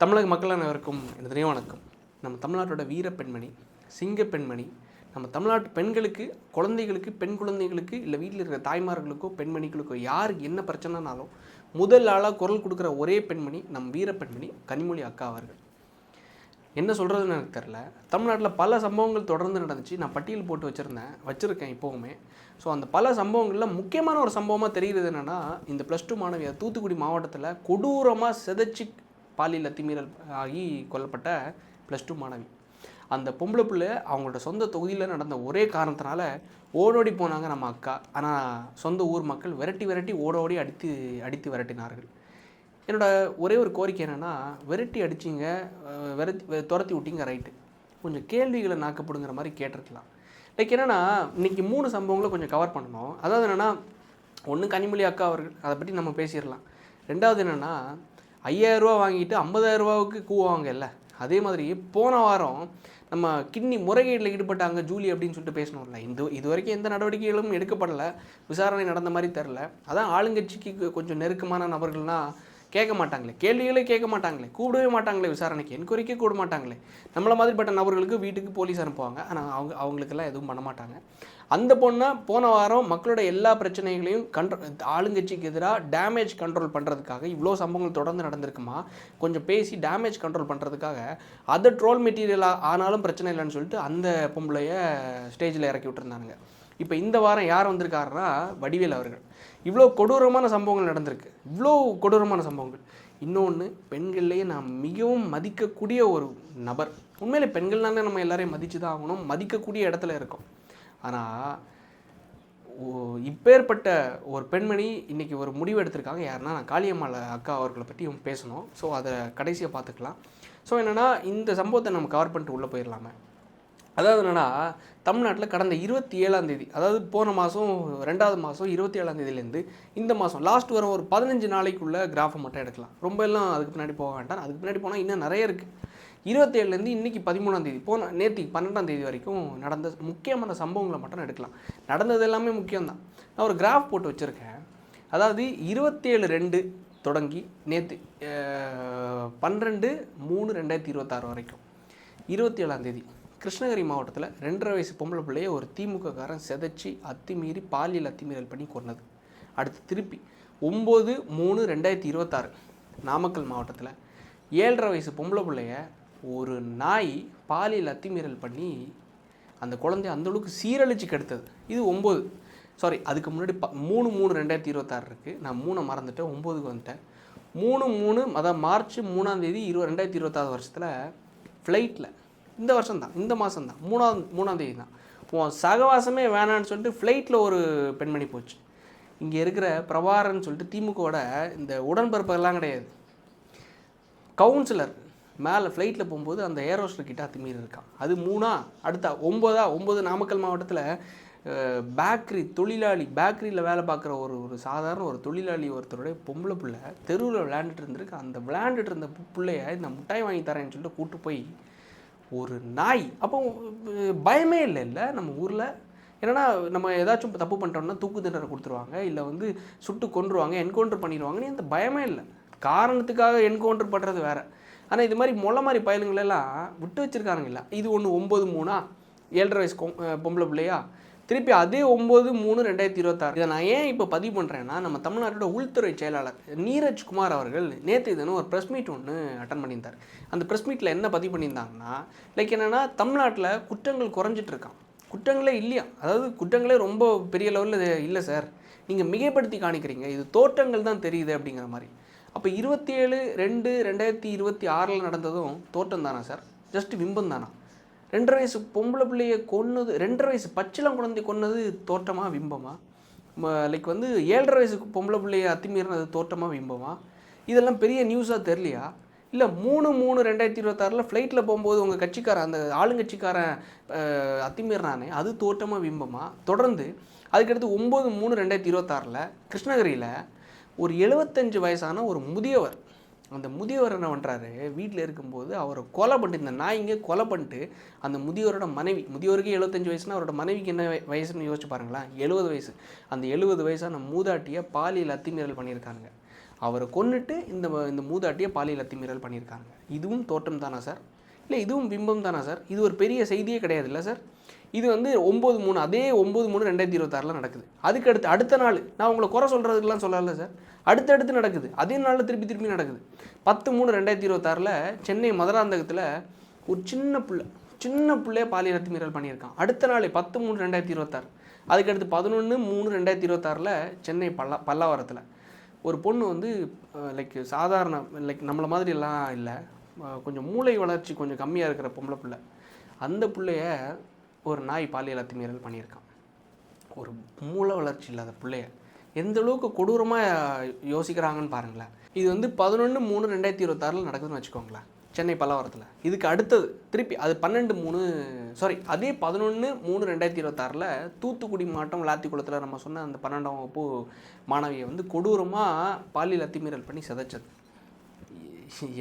தமிழக மக்கள் அனைவருக்கும் எனது வணக்கம். நம்ம தமிழ்நாட்டோட வீர பெண்மணி, சிங்க பெண்மணி, நம்ம தமிழ்நாட்டு பெண்களுக்கு, குழந்தைகளுக்கு, பெண் குழந்தைகளுக்கு, இல்லை வீட்டில் இருக்கிற தாய்மார்களுக்கோ பெண்மணிகளுக்கோ யாருக்கு என்ன பிரச்சனைனாலும் முதல் ஆளாக குரல் கொடுக்குற ஒரே பெண்மணி நம் வீர பெண்மணி கனிமொழி அக்கா அவர்கள். என்ன சொல்கிறதுன்னு எனக்கு தெரில. தமிழ்நாட்டில் பல சம்பவங்கள் தொடர்ந்து நடந்துச்சு. நான் பட்டியல் போட்டு வச்சுருக்கேன் இப்போவுமே. ஸோ அந்த பல சம்பவங்களில் முக்கியமான ஒரு சம்பவமாக தெரிகிறது என்னென்னா, இந்த +2 மாணவியை தூத்துக்குடி மாவட்டத்தில் கொடூரமாக சிதைச்சி பாலியல் அத்துமீறல் ஆகி கொல்லப்பட்ட +2 மாணவி. அந்த பொம்பளை பிள்ளை அவங்களோட சொந்த தொகுதியில் நடந்த ஒரே காரணத்தினால ஓடோடி போனாங்க நம்ம அக்கா. ஆனால் சொந்த ஊர் மக்கள் விரட்டி ஓடோடி அடித்து விரட்டினார்கள். என்னோட ஒரே ஒரு கோரிக்கை என்னென்னா, விரட்டி அடிச்சிங்க, துரத்தி விட்டிங்க, ரைட்டு, கொஞ்சம் கேள்விகளை நாக்கப்படுங்கிற மாதிரி கேட்டிருக்கலாம். லைக் என்னென்னா, இன்றைக்கி 3 சம்பவங்களை கொஞ்சம் கவர் பண்ணணும். அதாவது என்னென்னா, ஒன்று கனிமொழி அக்கா அவர்கள், அதை பற்றி நம்ம பேசிடலாம். ரெண்டாவது என்னென்னா, 5000 ரூபா வாங்கிட்டு 50,000 ரூபாவுக்கு கூவாங்க இல்லை, அதே மாதிரி போன வாரம் நம்ம கிட்னி முறைகேட்டில் ஈடுபட்டாங்க ஜூலி அப்படின்னு சொல்லிட்டு பேசணும்ல. இது வரைக்கும் எந்த நடவடிக்கைகளும் எடுக்கப்படலை, விசாரணை நடந்த மாதிரி தெரில. அதான் ஆளுங்கட்சிக்கு கொஞ்சம் நெருக்கமான நபர்கள்னால் கேட்க மாட்டாங்களே, கேள்விகளே கேட்க மாட்டாங்களே, கூப்பிடவே மாட்டாங்களே, விசாரணைக்கு என்கொயரிக்கே கூட மாட்டாங்களே. நம்மளை மாதிரிப்பட்ட நபர்களுக்கு வீட்டுக்கு போலீஸ் அனுப்புவாங்க, ஆனால் அவங்களுக்கெல்லாம் எதுவும் பண்ண மாட்டாங்க. அந்த பொண்ணை போன வாரம் மக்களோட எல்லா பிரச்சனைகளையும் ஆளுங்கட்சிக்கு எதிராக டேமேஜ் கண்ட்ரோல் பண்ணுறதுக்காக, இவ்வளோ சம்பவங்கள் தொடர்ந்து நடந்திருக்குமா, கொஞ்சம் பேசி டேமேஜ் கண்ட்ரோல் பண்ணுறதுக்காக அதை ட்ரோல் மெட்டீரியலாக ஆனாலும் பிரச்சனை இல்லைன்னு சொல்லிட்டு அந்த பொம்பளைய ஸ்டேஜில் இறக்கி விட்டுருந்தானுங்க. இப்போ இந்த வாரம் யார் வந்திருக்காருன்னா, வடிவேல் அவர்கள். இவ்வளோ கொடூரமான சம்பவங்கள் நடந்திருக்கு, இவ்வளோ கொடூரமான சம்பவங்கள். இன்னொன்று, பெண்கள்லேயே நான் மிகவும் மதிக்கக்கூடிய ஒரு நபர். உண்மையிலே பெண்கள்னாலே நம்ம எல்லாரையும் மதித்து தான் ஆகணும், மதிக்கக்கூடிய இடத்துல இருக்கோம். ஆனால் இப்பேற்பட்ட ஒரு பெண்மணி இன்றைக்கி ஒரு முடிவு எடுத்திருக்காங்க. யாருன்னா, நான் காளியம்மாள் அக்கா அவர்களை பற்றி பேசணும். ஸோ அதை கடைசியாக பார்த்துக்கலாம். ஸோ என்னென்னா, இந்த சம்பவத்தை நம்ம கவர் பண்ணிட்டு உள்ளே போயிடலாமே. அதாவது என்னென்னா, தமிழ்நாட்டில் கடந்த 27ஆம் தேதி, அதாவது போன மாதம் 2வது மாதம் 27ஆம் தேதியிலேருந்து இந்த மாதம் லாஸ்ட் வர ஒரு 15 நாளைக்குள்ளே கிராஃபை மட்டும் எடுக்கலாம். ரொம்ப எல்லாம் அதுக்கு பின்னாடி போக வேண்டாம். அதுக்கு பின்னாடி போனால் இன்னும் நிறைய இருக்குது. 27லேருந்து இன்றைக்கி 13ஆம் தேதி, நேற்றுக்கு 12ஆம் தேதி வரைக்கும் நடந்த முக்கியமான சம்பவங்களை மட்டும் எடுக்கலாம். நடந்தது எல்லாமே முக்கியம்தான். நான் ஒரு கிராஃப் போட்டு வச்சுருக்கேன். அதாவது 27/2 தொடங்கி நேற்று 12/3/2026 வரைக்கும் 27ஆம் தேதி கிருஷ்ணகிரி மாவட்டத்தில் 2.5 வயசு பொம்பளை பிள்ளையை ஒரு திமுககாரன் சிதைச்சி அத்துமீறி பாலியல் அத்துமீறல் பண்ணி கொன்னது. அடுத்து திருப்பி 9/3/2026 நாமக்கல் மாவட்டத்தில் 7.5 வயசு பொம்பளை பிள்ளைய ஒரு நாய் பாலியல் அத்துமீறல் பண்ணி அந்த குழந்தைய அந்தளவுக்கு சீரழிச்சு கெடுத்தது. இது 9, சாரி அதுக்கு முன்னாடி 3/3/2026 இருக்குது. நான் 3 மறந்துட்டேன், 9க்கு வந்துட்டேன். 3/3 அதாவது மார்ச் 3ஆம் தேதி 2026 வருஷத்தில் ஃப்ளைட்டில், இந்த வருஷம் தான், இந்த மாதம் தான், 3ஆம் தேதி தான், சகவாசமே வேணான்னு சொல்லிட்டு ஃப்ளைட்டில் ஒரு பெண்மணி போச்சு. இங்கே இருக்கிற பிரபாரன் சொல்லிட்டு திமுகவோட இந்த உடன்பிறப்பெல்லாம் கிடையாது, கவுன்சிலர் மேலே ஃப்ளைட்டில் போகும்போது அந்த ஏரோஸ்டர் கிட்ட அத்துமீறி இருக்கான். அது 3ஆ, அடுத்தா 9 நாமக்கல் மாவட்டத்தில் பேக்கரி தொழிலாளி, பேக்கரியில் வேலை பார்க்குற ஒரு சாதாரண ஒரு தொழிலாளி ஒருத்தருடைய பொம்பளை பிள்ளை தெருவில் விளையாண்டுட்டு இருந்திருக்கு. அந்த விளையாண்டுட்டு இருந்த பிள்ளைய இந்த முட்டாய் வாங்கி தரேன்னு சொல்லிட்டு கூப்பிட்டு போய் ஒரு நாய். அப்போ பயமே இல்லை நம்ம ஊரில். ஏன்னா நம்ம ஏதாச்சும் தப்பு பண்ணிட்டோம்னா தூக்கு தண்டனை கொடுத்துருவாங்க, இல்லை சுட்டு கொன்றுவாங்க, என்கவுண்டர் பண்ணிடுவாங்கன்னு அந்த பயமே இல்லை. காரணத்துக்காக என்கவுண்டர் பண்ணுறது வேறு. ஆனால் இது மாதிரி மொளை மாதிரி பயலுங்களெல்லாம் விட்டு வச்சுருக்கானுங்களா. இது ஒன்று 9/3 7.5 வயசு பொம்பளை பிள்ளையா, திருப்பி அதே 9/3/2026. இதை நான் ஏன் இப்போ பதிவு பண்ணுறேன்னா, நம்ம தமிழ்நாட்டோட உள்துறை செயலாளர் நீரஜ்குமார் அவர்கள் நேற்று தினம் ஒரு ப்ரெஸ் மீட் ஒன்று அட்டன் பண்ணியிருந்தார். அந்த ப்ரெஸ் மீட்டில் என்ன பதிவு பண்ணியிருந்தாங்கன்னா, லைக் என்னென்னா, தமிழ்நாட்டில் குற்றங்கள் குறைஞ்சிட்ருக்கான், குற்றங்களே இல்லையா, அதாவது குற்றங்களே ரொம்ப பெரிய லெவலில் இல்லை சார், நீங்கள் மிகைப்படுத்தி காணிக்கிறீங்க, இது தோற்றங்கள் தான் தெரியுது அப்படிங்கிற மாதிரி. அப்போ 27/2/2026 நடந்ததும் தோட்டம் தானா சார், ஜஸ்ட் பிம்பம் தானா? 2.5 வயசு பொம்பளை பிள்ளையை கொன்னது, 2.5 வயசு பச்சிளம் குழந்தை கொன்னது தோட்டமா பிம்பமா? லைக் 7.5 வயசு பொம்பளை பிள்ளையை அத்துமீறினது தோட்டமா பிம்பமா? இதெல்லாம் பெரிய நியூஸாக தெரியலையா? இல்லை 3/3/2026 ஃப்ளைட்டில் போகும்போது உங்கள் கட்சிக்காரன், அந்த ஆளுங்கட்சிக்காரன் அத்துமீறினானே, அது தோட்டமா பிம்பமா? தொடர்ந்து அதுக்கடுத்து 9/3/2026 கிருஷ்ணகிரியில் ஒரு 75 வயசான ஒரு முதியவர், அந்த முதியவர் என்ன பண்ணுறாரு, வீட்டில் இருக்கும்போது அவரை கொலை பண்ணிட்டு, இந்த நாய்ங்க கொலை பண்ணிட்டு அந்த முதியவரோட மனைவி, முதியவருக்கு 75 வயசுனா அவரோட மனைவிக்கு என்ன வயசுன்னு யோசிச்சு பாருங்களேன், 70 வயசு. அந்த 70 வயசான மூதாட்டியை பாலியல் அத்துமீறல் பண்ணியிருக்காங்க. அவரை கொன்னுட்டு இந்த மூதாட்டியை பாலியல் அத்துமீறல் பண்ணியிருக்காங்க. இதுவும் தோற்றம் தானா சார்? இல்லை இதுவும் பிம்பம் தானா சார்? இது ஒரு பெரிய செய்தியே கிடையாது இல்லை சார்? இது வந்து 9/3 அதே 9/3/2026 நடக்குது. அதுக்கு அடுத்த நாள் நான் உங்களை குறை சொல்கிறதுக்கெலாம் சொல்லலை சார். அடுத்தடுத்து நடக்குது. அதே நாளில் திருப்பி நடக்குது. 10/3/2026 சென்னை மதுராந்தகத்தில் ஒரு சின்ன பிள்ளைய பாலியல் அத்துமீறல் பண்ணியிருக்கான். அடுத்த நாள் 10/3/2026. அதுக்கடுத்து 11/3/2026 சென்னை பல்லாவரத்தில் ஒரு பொண்ணு வந்து லைக் சாதாரண நம்மளை மாதிரிலாம் இல்லை, கொஞ்சம் மூளை வளர்ச்சி கொஞ்சம் கம்மியாக இருக்கிற பொம்பளை பிள்ளை. அந்த பிள்ளைய ஒரு நாய் பாலியல் அத்துமீறல் பண்ணியிருக்கான். ஒரு மூளை வளர்ச்சி இல்லாத பிள்ளைய எந்த அளவுக்கு கொடூரமாக யோசிக்கிறாங்கன்னு பாருங்களேன். இது வந்து 11/3/2026 நடக்குதுன்னு வச்சுக்கோங்களேன், சென்னை பல்லாவரத்தில். இதுக்கு அடுத்தது திருப்பி அது 11/3/2026 தூத்துக்குடி மாவட்டம் விளாத்திக்குளத்தில் நம்ம சொன்ன அந்த 12ஆம் வகுப்பு மாணவியை வந்து கொடூரமாக பாலியல் அத்துமீறல் பண்ணி சிதைச்சது.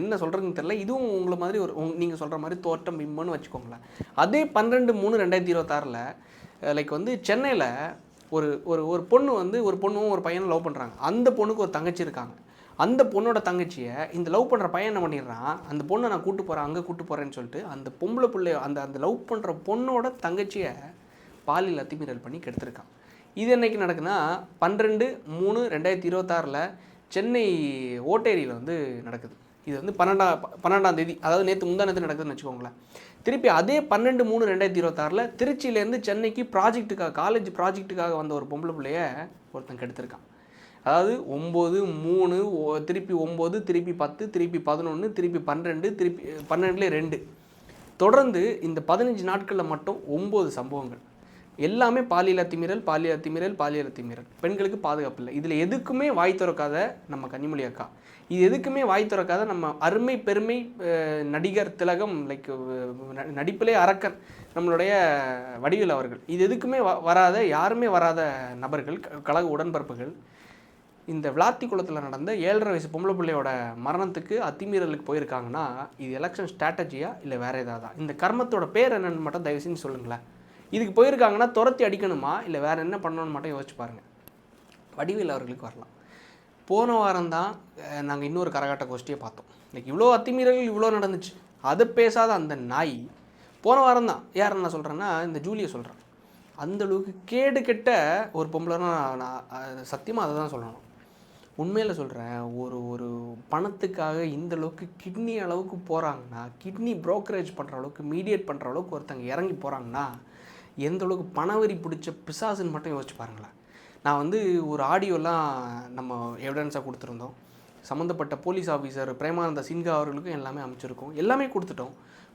என்ன சொல்கிறதுன்னு தெரியல. இதுவும் உங்களை மாதிரி நீங்கள் சொல்கிற மாதிரி தோட்டம் பிம்பம்னு வச்சுக்கோங்களேன். அதே 12/3/2026 லைக் வந்து சென்னையில் ஒரு பொண்ணு வந்து ஒரு பொண்ணும் ஒரு பையனை லவ் பண்ணுறாங்க. அந்த பொண்ணுக்கு ஒரு தங்கச்சி இருக்காங்க. அந்த பொண்ணோட தங்கச்சியை இந்த லவ் பண்ணுற பையன் என்ன பண்ணிடுறான், அந்த பொண்ணை நான் கூட்டு போகிறேன் அங்கே கூட்டு போகிறேன்னு சொல்லிட்டு அந்த பொம்பளை பிள்ளை அந்த லவ் பண்ணுற பொண்ணோட தங்கச்சியை பாலியல் அத்துமீறல் பண்ணி கெடுத்துருக்கான். இது என்னைக்கு நடக்குதுன்னா 12/3/2026 சென்னை ஓட்டேரியில் வந்து நடக்குது. இது வந்து 12ஆம் தேதி, அதாவது நேற்று முந்தானத்து நடக்குதுன்னு வச்சுக்கோங்களேன். திருப்பி அதே 12/3/2026 திருச்சியிலேருந்து சென்னைக்கு காலேஜ் ப்ராஜெக்ட்டுக்காக வந்த ஒரு பொம்பளை பிள்ளைய ஒருத்தன் கெடுத்திருக்கான். அதாவது 9, 3, திருப்பி 9, திருப்பி 10, திருப்பி 11, திருப்பி 12, திருப்பி 12 தொடர்ந்து இந்த 15 நாட்களில் மட்டும் 9 சம்பவங்கள். எல்லாமே பாலியல் அத்துமீறல். பெண்களுக்கு பாதுகாப்பு இல்லை. இதில் எதுக்குமே வாய் திறக்காத நம்ம கன்னிமொழி அக்கா, இது எதுக்குமே வாய் திறக்காத நம்ம அருமை பெருமை நடிகர் திலகம், லைக் நடிப்பிலே அரக்கன் நம்மளுடைய வடிவேல் அவர்கள், இது எதுக்குமே யாருமே வராத நபர்கள், கழக உடன்பரப்புகள் இந்த விளாத்திக்குளத்தில் நடந்த 7.5 வயசு பொம்பளை பிள்ளையோட மரணத்துக்கு அத்துமீறலுக்கு போயிருக்காங்கன்னா இது எலெக்ஷன் ஸ்ட்ராட்டஜியா இல்லை வேறு ஏதாவது? இந்த கர்மத்தோட பேர் என்னன்னு மட்டும் தயவு செஞ்சு சொல்லுங்களேன். இதுக்கு போயிருக்காங்கன்னா துரத்தி அடிக்கணுமா இல்லை வேறு என்ன பண்ணணும்னு மட்டும் யோசிச்சு பாருங்கள். வடிவேல் அவர்களுக்கு வரலாம். போன வாரம் தான் நாங்கள் இன்னொரு கரகாட்ட கோஷ்டியை பார்த்தோம். இன்றைக்கி இவ்வளோ அத்துமீறல்கள் இவ்வளோ நடந்துச்சு, அதை பேசாத அந்த நாய் போன வாரம் தான் யார் என்ன சொல்கிறேன்னா இந்த ஜூலியை சொல்கிறேன். அந்தளவுக்கு கேடு கெட்ட ஒரு பொம்பளைன்னா நான் சத்தியமாக அதை தான் சொல்லணும். உண்மையில் சொல்கிறேன், ஒரு பணத்துக்காக இந்த அளவுக்கு கிட்னி அளவுக்கு போகிறாங்கன்னா, கிட்னி ப்ரோக்கரேஜ் பண்ணுற அளவுக்கு மீடியேட் பண்ணுற அளவுக்கு ஒருத்தங்க இறங்கி போகிறாங்கன்னா எந்த அளவுக்கு பணவரி பிடிச்ச பிசாசுன்னு மட்டும் யோசிச்சு பாருங்களேன். நான் வந்து ஒரு ஆடியோலாம் நம்ம எவிடன்ஸாக கொடுத்துருந்தோம். சம்மந்தப்பட்ட போலீஸ் ஆஃபீஸர் பிரேமானந்த சின்ஹா அவர்களுக்கும் எல்லாமே அமைச்சிருக்கோம். எல்லாமே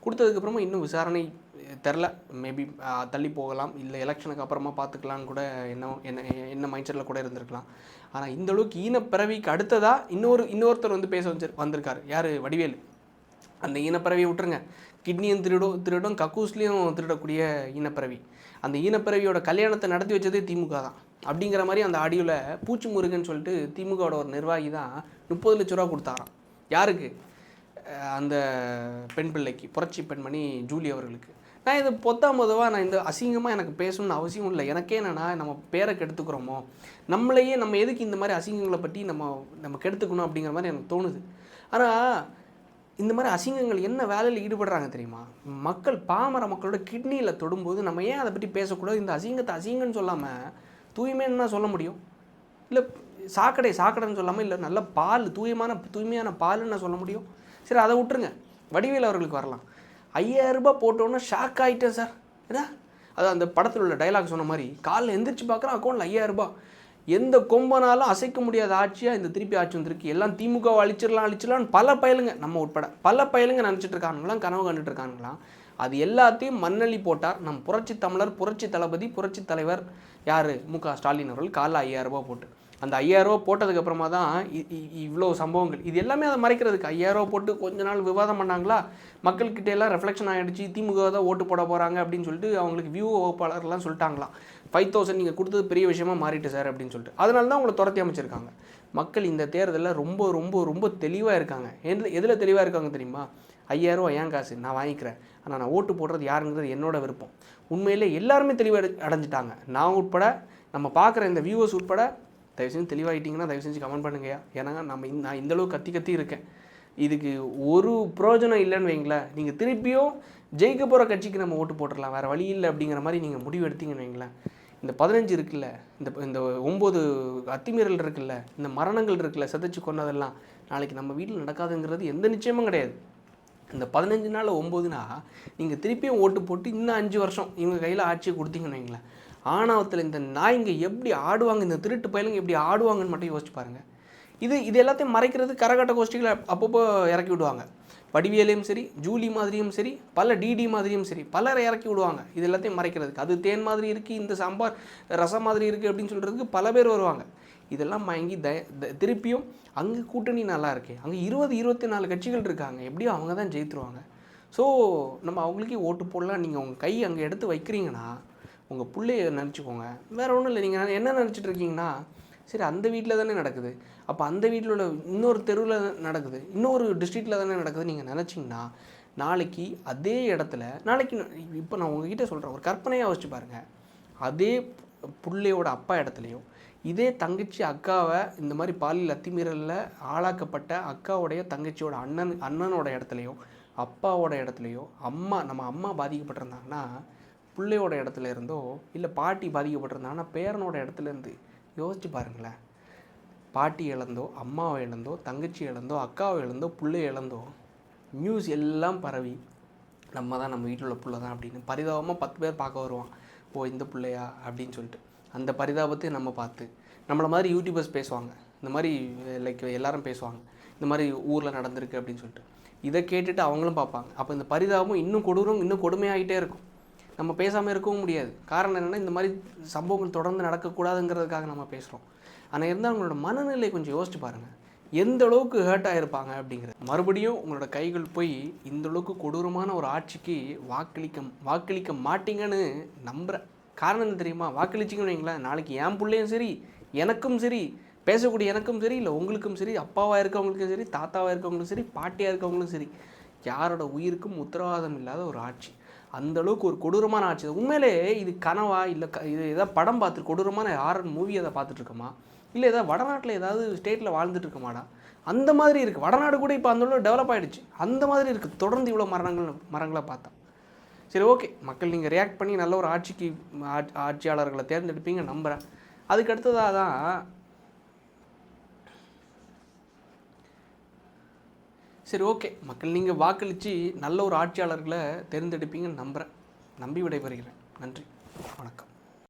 கொடுத்ததுக்கப்புறமா இன்னும் விசாரணை தெரில. மேபி தள்ளி போகலாம், இல்லை எலெக்ஷனுக்கு அப்புறமா பார்த்துக்கலான்னு கூட என்ன மைண்ட் செட்டில் கூட இருந்திருக்கலாம். ஆனால் இந்தளவுக்கு ஈனப்பிறவிக்கு அடுத்ததாக இன்னொருத்தர் வந்து பேச வந்திருக்காரு. யார்? வடிவேலு. அந்த ஈனப்பிறவியை விட்டுருங்க, கிட்னியும் திருடும் கக்கூஸ்லேயும் திருடக்கூடிய ஈனப்பிறவி. அந்த ஈனப்பிறவியோட கல்யாணத்தை நடத்தி வச்சதே திமுக தான் அப்படிங்கிற மாதிரி அந்த ஆடியோவில் பூச்சி முருகன் சொல்லிட்டு திமுகவோட ஒரு நிர்வாகி தான் 30 லட்ச ரூபா கொடுத்தாராம். யாருக்கு? அந்த பெண் பிள்ளைக்கு, புரட்சி பெண்மணி ஜூலி அவர்களுக்கு. நான் இதை பொத்தாமதுவாக நான் இந்த அசிங்கமாக எனக்கு பேசணும்னு அவசியம் இல்லை. எனக்கே என்னென்னா நம்ம பேரை கெடுத்துக்கிறோமோ, நம்மளையே நம்ம எதுக்கு இந்த மாதிரி அசிங்கங்களை பற்றி நம்ம கெடுத்துக்கணும் அப்படிங்கிற மாதிரி எனக்கு தோணுது. ஆனால் இந்த மாதிரி அசிங்கங்கள் என்ன வேலையில் ஈடுபடுறாங்க தெரியுமா? மக்கள், பாமர மக்களோட கிட்னியில் தொடும்போது நம்ம ஏன் அதை பற்றி பேசக்கூடாது? இந்த அசிங்கன்னு சொல்லாமல் தூய்மைன்னு சொல்ல முடியும், இல்லை சாக்கடைன்னு சொல்லாமல், இல்லை நல்ல பால், தூய்மையான பாலுன்னு சொல்ல முடியும். சரி, அதை விட்டுருங்க. வடிவேல் அவர்களுக்கு வரலாம். 5000 ரூபாய் போட்டோன்னா ஷாக் ஆகிட்டேன் சார். ஏன்னா அது அந்த படத்தில் உள்ள டைலாக் சொன்ன மாதிரி, காலில் எந்திரிச்சு பார்க்குறேன் அக்கௌண்ட்டில் 5000 ரூபாய். எந்த கொம்பனாலும் அசைக்க முடியாத ஆட்சியாக இந்த திருப்பி ஆட்சி வந்திருக்கு. எல்லாம் திமுகவை அழிச்சிடலான்னு பல பயலுங்க, நம்ம உட்பட பல பயலுங்க நினச்சிட்டு இருக்கானுங்களாம், கனவு கண்டுட்டு இருக்கானுங்களாம். அது எல்லாத்தையும் மண்ணள்ளி போட்டார் நம் புரட்சி தமிழர், புரட்சி தளபதி, புரட்சி தலைவர் யார்? மு.க. ஸ்டாலின் அவர்கள். காலைல 5000 ரூபாய் போட்டு, அந்த 5000 ரூபா போட்டதுக்கப்புறமா தான் இவ்வளோ சம்பவங்கள். இது எல்லாமே அதை மறைக்கிறதுக்கு 5000 ரூபா போட்டு கொஞ்ச நாள் விவாதம் பண்ணாங்களா, மக்கள்கிட்ட எல்லாம் ரெஃப்ளெக்ஷன் ஆகிடுச்சு, திமுக தான் ஓட்டு போட போகிறாங்க அப்படின்னு சொல்லிட்டு அவங்களுக்கு வியூ வகுப்பாளர்லாம் சொல்லிட்டாங்களாம். 5000 நீங்கள் கொடுத்தது பெரிய விஷயமா மாறிட்டு சார் அப்படின்னு சொல்லிட்டு. அதனால தான் உங்களை துரத்தி அமைச்சிருக்காங்க. மக்கள் இந்த தேர்தலில் ரொம்ப ரொம்ப ரொம்ப தெளிவாக இருக்காங்க. எதில் தெளிவாக இருக்காங்க தெரியுமா? 5000 ரூபா ஏன் காசு, நான் வாங்கிக்கிறேன், ஆனால் நான் ஓட்டு போடுறது யாருங்கிறது என்னோட விருப்பம். உண்மையிலே எல்லாருமே தெளிவாக அடைஞ்சிட்டாங்க. நான் உட்பட, நம்ம பார்க்குற இந்த வியூவர்ஸ் உட்பட தயவு செஞ்சு தெளிவாகிட்டிங்கன்னா தயவு செஞ்சு கமெண்ட் பண்ணுங்கய்யா. ஏன்னா நான் இந்தளவுக்கு கத்தி இருக்கேன். இதுக்கு ஒரு பிரயோஜனம் இல்லைன்னு வைங்களேன். நீங்கள் திருப்பியும் ஜெயிக்க போகிற கட்சிக்கு நம்ம ஓட்டு போட்டுடலாம், வேறு வழி இல்லை அப்படிங்கிற மாதிரி நீங்கள் முடிவு எடுத்தீங்கன்னு வைங்களேன். இந்த 15 இருக்குல்ல, இந்த 9 அத்துமீறல் இருக்குல்ல, இந்த மரணங்கள் இருக்குல்ல, செதைச்சு கொண்டதெல்லாம் நாளைக்கு நம்ம வீட்டில் நடக்காதுங்கிறது எந்த நிச்சயமும் கிடையாது. இந்த 15 நாளில் 9னா நீங்கள் திருப்பியும் ஓட்டு போட்டு இன்னும் 5 வருஷம் இவங்க கையில் ஆட்சியை கொடுத்தீங்கன்னு வைங்களேன். ஆணவத்தில் இந்த நாய்ங்க எப்படி ஆடுவாங்க, இந்த திருட்டு பயலுங்க எப்படி ஆடுவாங்கன்னு மட்டும் யோசிச்சு பாருங்கள். இது எல்லாத்தையும் மறைக்கிறது கரகாட்ட கோஷ்டிகளை அப்பப்போ இறக்கி விடுவாங்க. வடிவேலையும் சரி, ஜூலி மாதிரியும் சரி, பல டிடி மாதிரியும் சரி, பலரை இறக்கி விடுவாங்க இது எல்லாத்தையும் மறைக்கிறதுக்கு. அது தேன் மாதிரி இருக்குது, இந்த சாம்பார் ரசம் மாதிரி இருக்குது அப்படின்னு சொல்கிறதுக்கு பல பேர் வருவாங்க. இதெல்லாம் வாங்கி திருப்பியும் அங்கே கூட்டணி நல்லா இருக்கு, அங்கே 20-24 கட்சிகள் இருக்காங்க, எப்படியும் அவங்க தான் ஜெயித்துருவாங்க. ஸோ நம்ம அவங்களுக்கே ஓட்டு போடலாம். நீங்கள் உங்கள் கை அங்கே எடுத்து வைக்கிறீங்கன்னா உங்கள் பிள்ளைய நினச்சிக்கோங்க. வேறு ஒன்றும் இல்லை. நீங்கள் என்ன நினச்சிட்டு இருக்கீங்கன்னா, சரி அந்த வீட்டில் தானே நடக்குது, அப்போ அந்த வீட்டில் உள்ள இன்னொரு தெருவில் நடக்குது, இன்னொரு டிஸ்ட்ரிக்டில் தானே நடக்குது நீங்கள் நினச்சிங்கன்னா, நாளைக்கு அதே இடத்துல இப்போ நான் உங்ககிட்ட சொல்கிறேன், ஒரு கற்பனையாக யோசிச்சு பாருங்கள். அதே பிள்ளையோட அப்பா இடத்துலையும் இதே தங்கச்சி அக்காவை இந்த மாதிரி பாலியல் அத்துமீறலில் ஆளாக்கப்பட்ட அக்காவுடைய தங்கச்சியோட அண்ணனோட இடத்துலையும் அப்பாவோட இடத்துலையும் நம்ம அம்மா பாதிக்கப்பட்டிருந்தாங்கன்னா பிள்ளையோட இடத்துல இருந்தோ இல்லை பாட்டி பாதிக்கப்பட்டிருந்தாங்கன்னா பேரனோட இடத்துல இருந்து யோசிச்சு பாருங்களேன். பாட்டி இழந்தோ, அம்மாவை இழந்தோ, தங்கச்சி இழந்தோ, அக்காவை இழந்தோ, பிள்ளை இழந்தோ நியூஸ் எல்லாம் பரவி நம்ம வீட்டில் உள்ள பிள்ளை தான் அப்படின்னு பரிதாபமாக 10 பேர் பார்க்க வருவான். ஓ இந்த பிள்ளையா அப்படின்னு சொல்லிட்டு அந்த பரிதாபத்தை நம்ம பார்த்து நம்மளை மாதிரி யூடியூபர்ஸ் பேசுவாங்க, இந்த மாதிரி லைக் எல்லாரும் பேசுவாங்க, இந்த மாதிரி ஊரில் நடந்திருக்கு அப்படின்னு சொல்லிட்டு. இதை கேட்டுட்டு அவங்களும் பார்ப்பாங்க. அப்போ இந்த பரிதாபம் இன்னும் கொடுமையாகிட்டே இருக்கும். நம்ம பேசாமல் இருக்கவும் முடியாது. காரணம் என்னென்னா, இந்த மாதிரி சம்பவங்கள் தொடர்ந்து நடக்கக்கூடாதுங்கிறதுக்காக நம்ம பேசுகிறோம். ஆனால் இருந்தால் அவங்களோட மனநிலை கொஞ்சம் யோசிச்சு பாருங்கள், எந்த அளவுக்கு ஹர்ட் ஆகிருப்பாங்க அப்படிங்கிறது. மறுபடியும் உங்களோட கைகள் போய் இந்த அளவுக்கு கொடூரமான ஒரு ஆட்சிக்கு வாக்களிக்க மாட்டீங்கன்னு நம்புகிறேன். காரணம் என்ன தெரியுமா? வாக்களிச்சிங்கன்னு வைங்களேன், நாளைக்கு என் பிள்ளையும் சரி, எனக்கும் சரி, பேசக்கூடிய எனக்கும் சரி, இல்லை உங்களுக்கும் சரி, அப்பாவாக இருக்கவங்களுக்கும் சரி, தாத்தாவாக இருக்கவங்களுக்கும் சரி, பாட்டியாக இருக்கவங்களுக்கும் சரி, யாரோட உயிருக்கும் உத்தரவாதம் இல்லாத ஒரு ஆட்சி. அந்தளவுக்கு ஒரு கொடூரமான ஆட்சி. உண்மையிலே இது கனவா, இல்லை இது ஏதாவது படம் பார்த்துட்டு கொடூரமான ஹாரர் மூவி அதை பார்த்துட்ருக்கோமா, இல்லை ஏதாவது வடநாட்டில் ஏதாவது ஸ்டேட்டில் வாழ்ந்துட்டு இருக்கமாடா, அந்த மாதிரி இருக்குது. வடநாடு கூட இப்போ அந்தளவு டெவலப் ஆகிடுச்சு, அந்த மாதிரி இருக்குது தொடர்ந்து இவ்வளோ மரங்களை பார்த்தா. சரி ஓகே, மக்கள் நீங்கள் ரியாக்ட் பண்ணி நல்ல ஒரு ஆட்சியாளர்களை தேர்ந்தெடுப்பீங்க நம்புகிறேன். அதுக்கு அடுத்ததாக தான் சரி ஓகே, மக்கள் நீங்கள் வாக்களித்து நல்ல ஒரு ஆட்சியாளர்களை தேர்ந்தெடுப்பீங்கன்னு நம்புகிறேன். நம்பி விடைபெறுகிறேன். நன்றி, வணக்கம்.